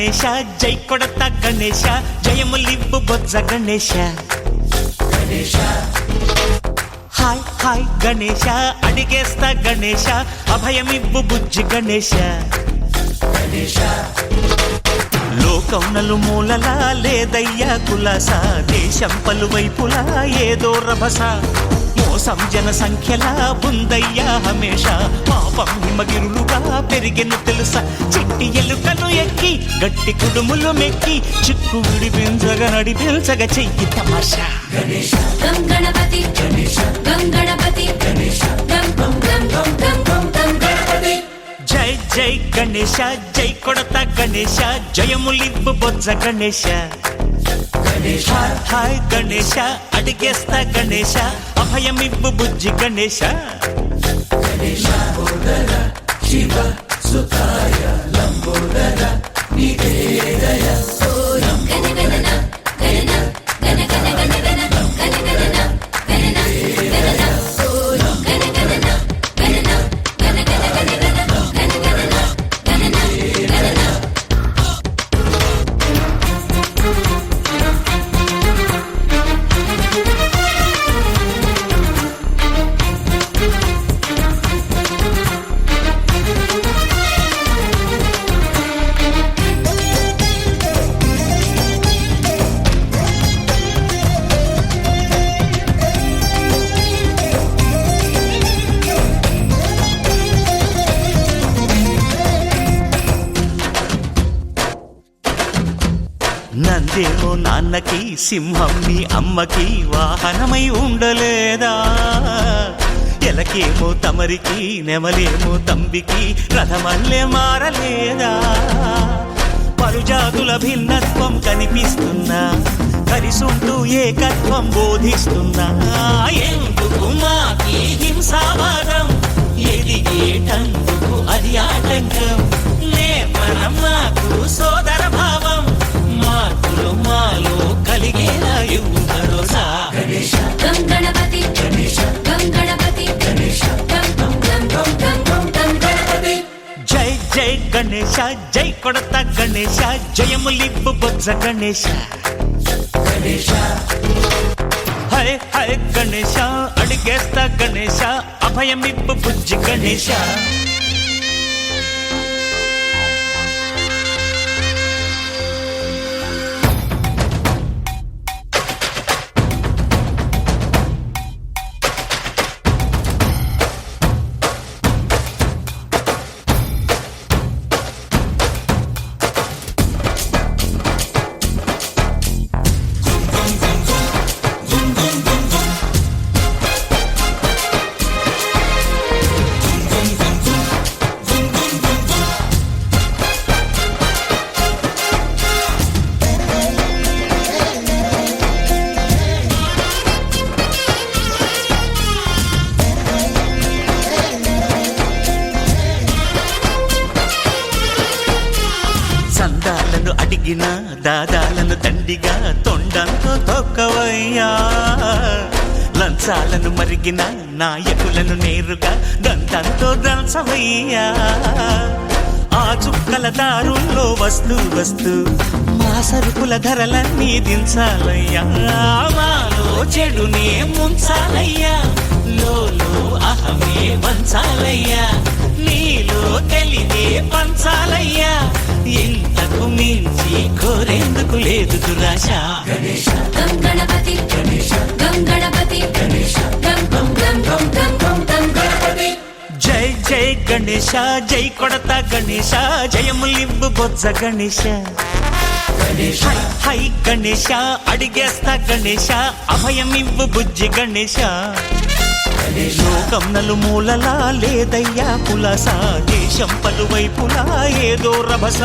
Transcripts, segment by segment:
గణేశ జై కొడత గణేశ జయములివ్వు బొజ్జ Ganesha hi hi Ganesha అడిగేస్తా Ganesha అభయమివ్వు బుజ్జి గణేశ లోకం నలుమూలలా లేదయ్యా కులాస దేశం పలువైపులా ఏదో రభస మోసం జన సంఖ్యలా ఉందయ్యా హమేష పాపం హిమగిరులుగా పెరిగెను తెలుసా చిట్టి ఎలుకలు ఎక్కి గట్టి కుడుములు మెక్కి చిక్కు విడిపించగా నడిపించగా చెయ్యి తమాషా గణపతి గణపతి జై జై గణేశ జై కొడత గణేశ జయములివ్వు బొజ్జ గణేశ హాయ్ గణేశ అడిగేస్తా గణేశ అభయమివ్వు బుజ్జి గణేశ శివ సుతాయ లంబోదర నివేదయ నందేమో నాన్నకి సింహం మీ అమ్మకి వాహనమై ఉండలేదా ఎలకేమో తమరికి నెమలేమో తంబికి రథమల్లే మారలేదా పలుజాతుల భిన్నత్వం కనిపిస్తున్నా కలిసుంటూ ఏకత్వం బోధిస్తున్నా ఎందుకు మాకి హింసావాదం ఎదిగేటందుకు అది ఆటంకం నేపరం మాకు సోదర భావం మార్పులు మాలో కలిగేలా ఇవ్వు భరోసా గణపతి గణపతి జై జై గణేశ జై కొడత గణేశ జయములివ్వు బొజ్జ గణేశ హై హై గణేశ అడిగేస్తా గణేశ అభయమివ్వు బుజ్జి గణేశ సందాలను అడిగిన దాదాలను దండిగా తొండంతో తొక్కవయ్యా లంచాలను మరిగిన నాయకులను నేరుగా దంతంతో దంచవయ్యా ఆ చుక్కల దారుల్లో వస్తూ వస్తూ మా సరుకుల ధరలన్నీ దించాలయ్యా మాలో చెడునే ముంచాలయ్యా లోలో అహమే వంచాలయ్యా నీలో తెలివే పంచాలయ్యా ఇంతకు మించి కోరేందుకు లేదు దురాశ గణపతి గణపతి జై జై గణేశ జై కొడత గణేశ జయములివ్వు బొజ్జ గణేశ హై హై గణేశ అడిగేస్తా గణేశ అభయమివ్వు బుజ్జి గణేశ లోకం నలుమూలలా లేదయ్యా కులాస దేశం పలువైపులా ఏదో రభస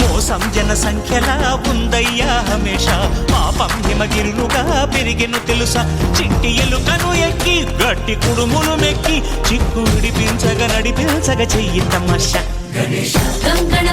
మోసం జన సంఖ్యలా ఉందయ్యా హమేష పాపం హిమగిరులుగా పెరిగెను తెలుసా చిట్టి ఎలుకను ఎక్కి గట్టి కుడుములు మెక్కి చిక్కు విడిపించగా నడిపించగా చెయ్యి తమాషా గణపతి